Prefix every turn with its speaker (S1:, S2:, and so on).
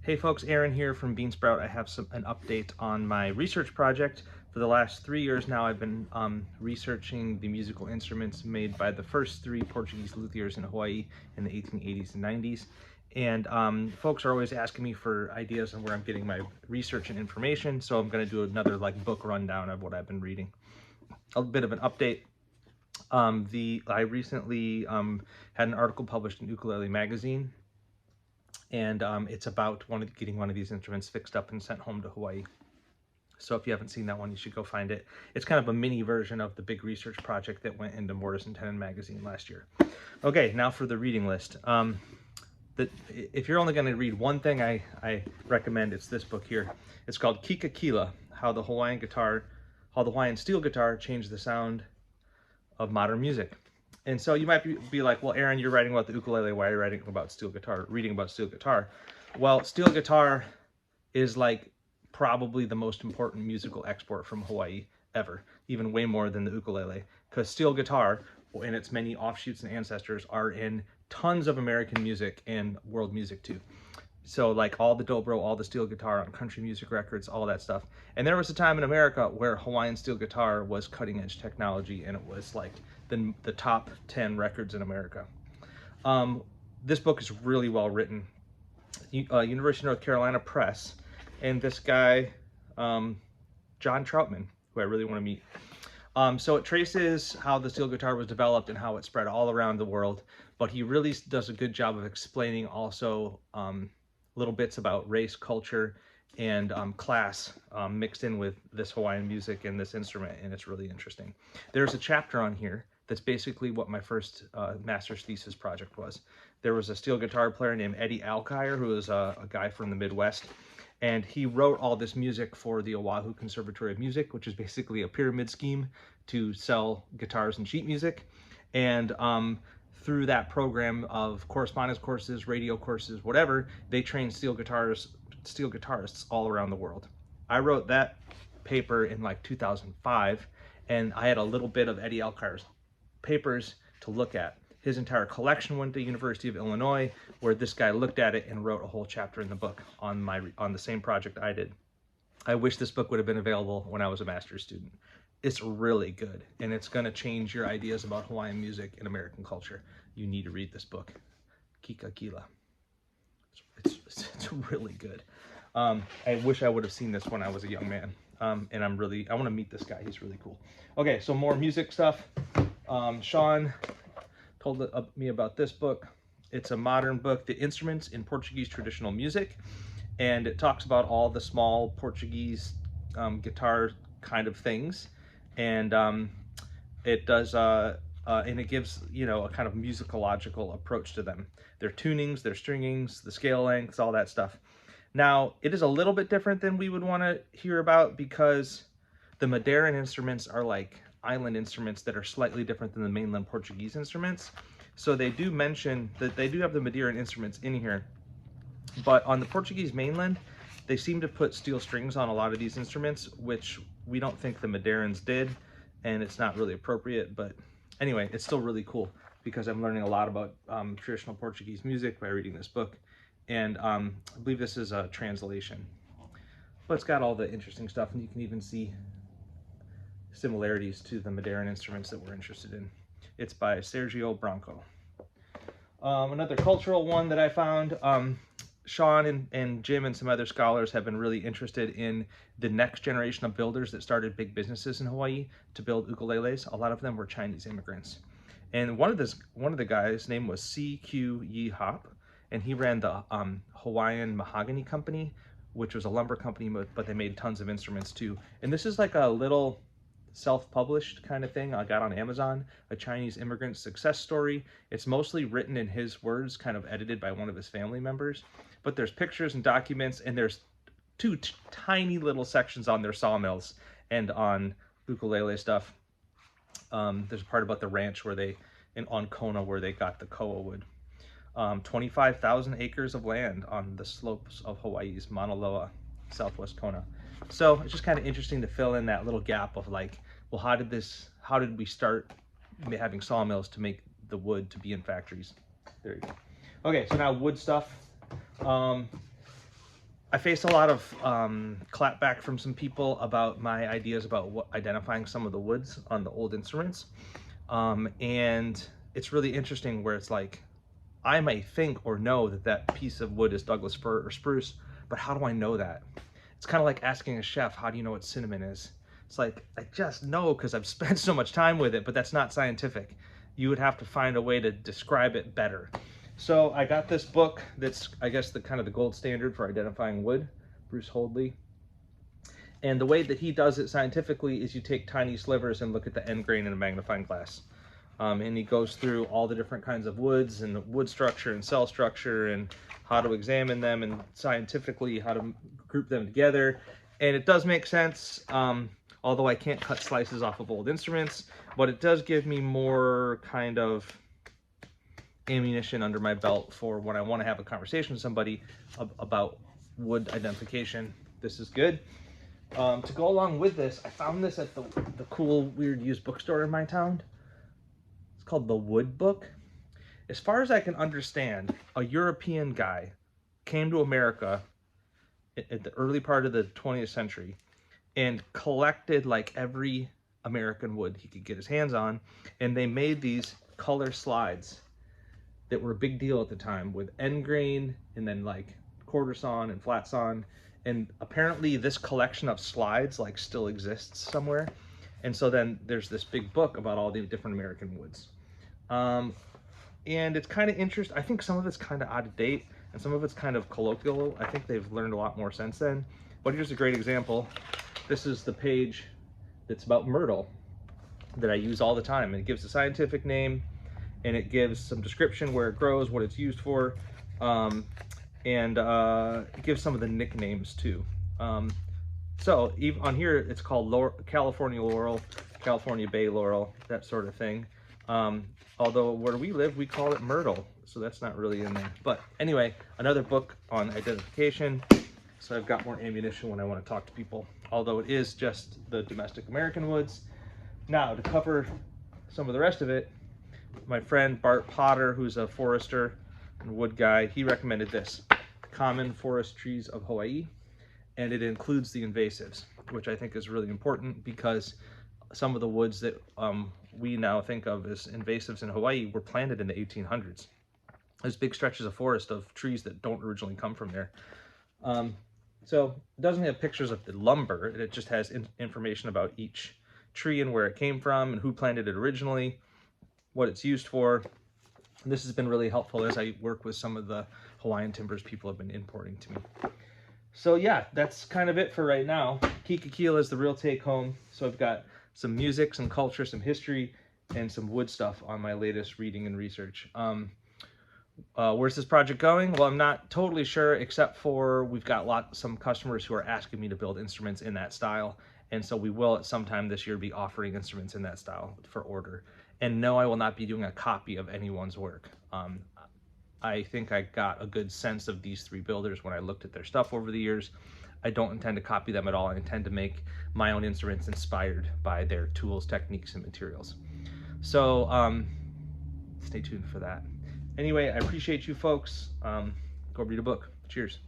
S1: Hey folks, Aaron here from Beansprout. I have an update on my research project. For the last 3 years now, I've been researching the musical instruments made by the first three Portuguese luthiers in Hawaii in the 1880s and 90s. And folks are always asking me for ideas on where I'm getting my research and information, so I'm going to do another book rundown of what I've been reading. A bit of an update. I recently had an article published in Ukulele magazine, and it's about getting one of these instruments fixed up and sent home to Hawaii. So if you haven't seen that one, you should go find it. It's kind of a mini version of the big research project that went into Mortise & Tenon magazine last year. Okay, now for the reading list. If you're only going to read one thing, I recommend it's this book here. It's called Kika Kila, How the Hawaiian steel guitar changed the sound of modern music. And so you might be like, well, Aaron, you're writing about the ukulele. Why are you writing about steel guitar, reading about steel guitar? Well, steel guitar is probably the most important musical export from Hawaii ever, even way more than the ukulele, because steel guitar and its many offshoots and ancestors are in tons of American music and world music too. So all the dobro, all the steel guitar on country music records, all that stuff. And there was a time in America where Hawaiian steel guitar was cutting edge technology, and it was the top 10 records in America. This book is really well written. University of North Carolina Press, and this guy, John Troutman, who I really want to meet. So it traces how the steel guitar was developed and how it spread all around the world, but he really does a good job of explaining also little bits about race, culture, and class mixed in with this Hawaiian music and this instrument, and it's really interesting. There's a chapter on here that's basically what my first master's thesis project was. There was a steel guitar player named Eddie Alkire, who was a guy from the Midwest, and he wrote all this music for the Oahu Conservatory of Music, which is basically a pyramid scheme to sell guitars and sheet music. And through that program of correspondence courses, radio courses, whatever, they train steel guitarists all around the world. I wrote that paper in 2005, and I had a little bit of Eddie Alkire's papers to look at. His entire collection went to University of Illinois, where this guy looked at it and wrote a whole chapter in the book on the same project I did. I wish this book would have been available when I was a master's student. It's really good, and it's going to change your ideas about Hawaiian music and American culture. You need to read this book, Kika Kila. It's really good. I wish I would have seen this when I was a young man, and I want to meet this guy. He's really cool. Okay, so more music stuff. Sean told me about this book. It's a modern book, The Instruments in Portuguese Traditional Music, and it talks about all the small Portuguese guitar kind of things, and it does and it gives a kind of musicological approach to them, their tunings, their stringings, the scale lengths, all that stuff. Now it is a little bit different than we would want to hear about, because the Madeiran instruments are island instruments that are slightly different than the mainland Portuguese instruments. So they do mention that they do have the Madeiran instruments in here, but on the Portuguese mainland, they seem to put steel strings on a lot of these instruments, which we don't think the Madeirans did, and it's not really appropriate. But anyway, it's still really cool because I'm learning a lot about traditional Portuguese music by reading this book, and I believe this is a translation. But it's got all the interesting stuff, and you can even see similarities to the Madeiran instruments that we're interested in. It's by Sergio Branco. Another cultural one that I found, Sean and Jim and some other scholars have been really interested in the next generation of builders that started big businesses in Hawaii to build ukuleles. A lot of them were Chinese immigrants. And one of the guys' name was C.Q. Yi Hop, and he ran the Hawaiian Mahogany Company, which was a lumber company, but they made tons of instruments too. And this is a little self-published kind of thing I got on Amazon, a Chinese immigrant success story. It's mostly written in his words, kind of edited by one of his family members, but there's pictures and documents, and there's two tiny little sections on their sawmills and on ukulele stuff. There's a part about the ranch on Kona where they got the koa wood. 25,000 acres of land on the slopes of Hawaii's Mauna Loa, southwest Kona. So it's just kind of interesting to fill in that little gap of well, how did we start having sawmills to make the wood to be in factories? There you go. Okay, so now wood stuff. I faced a lot of clapback from some people about my ideas about identifying some of the woods on the old instruments. And it's really interesting where it's like, I might think or know that that piece of wood is Douglas fir or spruce, but how do I know that? It's kind of like asking a chef, how do you know what cinnamon is? It's like, I just know because I've spent so much time with it, but that's not scientific. You would have to find a way to describe it better. So I got this book that's, I guess, the kind of the gold standard for identifying wood, Bruce Holdley. And the way that he does it scientifically is you take tiny slivers and look at the end grain in a magnifying glass. And he goes through all the different kinds of woods and the wood structure and cell structure and how to examine them and scientifically how to group them together. And it does make sense, although I can't cut slices off of old instruments, but it does give me more kind of ammunition under my belt for when I want to have a conversation with somebody about wood identification. This is good. To go along with this, I found this at the cool, weird used bookstore in my town. It's called The Wood Book. As far as I can understand, a European guy came to America at the early part of the 20th century and collected like every American wood he could get his hands on, and they made these color slides that were a big deal at the time with end grain and then like quarter sawn and flat sawn. And apparently this collection of slides like still exists somewhere. And so then there's this big book about all the different American woods. And it's kind of interesting. I think some of it's kind of out of date and some of it's kind of colloquial. I think they've learned a lot more since then. But here's a great example. This is the page that's about myrtle that I use all the time. And it gives a scientific name, and it gives some description where it grows, what it's used for, and it gives some of the nicknames too. So even on here, it's called California laurel, California bay laurel, that sort of thing. Although where we live, we call it myrtle, so that's not really in there. But anyway, another book on identification. So I've got more ammunition when I want to talk to people, although it is just the domestic American woods. Now, to cover some of the rest of it, my friend Bart Potter, who's a forester and wood guy, he recommended this, Common Forest Trees of Hawaii, and it includes the invasives, which I think is really important because some of the woods that we now think of as invasives in Hawaii were planted in the 1800s. There's big stretches of forest of trees that don't originally come from there. So it doesn't have pictures of the lumber, it just has information about each tree and where it came from and who planted it originally, what it's used for. And this has been really helpful as I work with some of the Hawaiian timbers people have been importing to me. So yeah, that's kind of it for right now. Kika Kila is the real take home. So I've got some music, some culture, some history, and some wood stuff on my latest reading and research. Where's this project going? Well, I'm not totally sure, except for we've got some customers who are asking me to build instruments in that style. And so we will at some time this year be offering instruments in that style for order. And no, I will not be doing a copy of anyone's work. I think I got a good sense of these three builders when I looked at their stuff over the years. I don't intend to copy them at all. I intend to make my own instruments inspired by their tools, techniques, and materials. So stay tuned for that. Anyway, I appreciate you folks. Go read a book. Cheers.